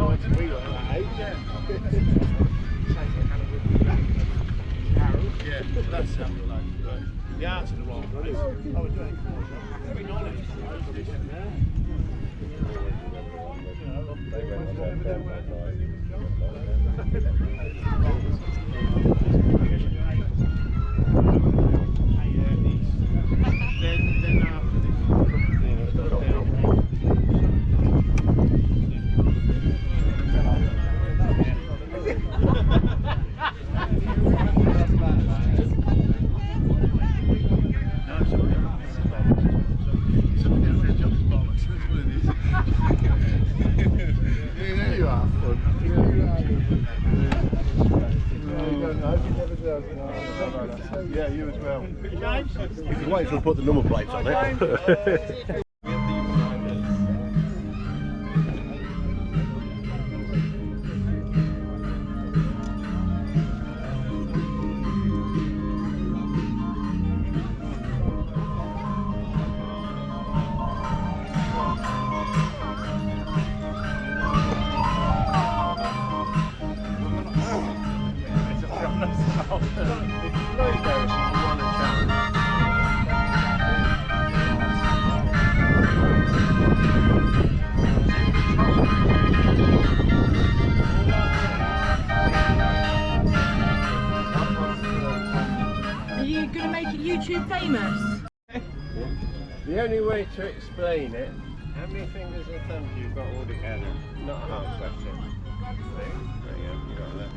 We were that age. Yeah, that's something like the art of the wrong place. I was doing every knowledge. Then after yeah, you as well. He's waiting to put the number plates on it. Are you going to make it YouTube famous? The only way to explain it, how many fingers and thumbs you've got all together? Not a hard question. There you go, you got that.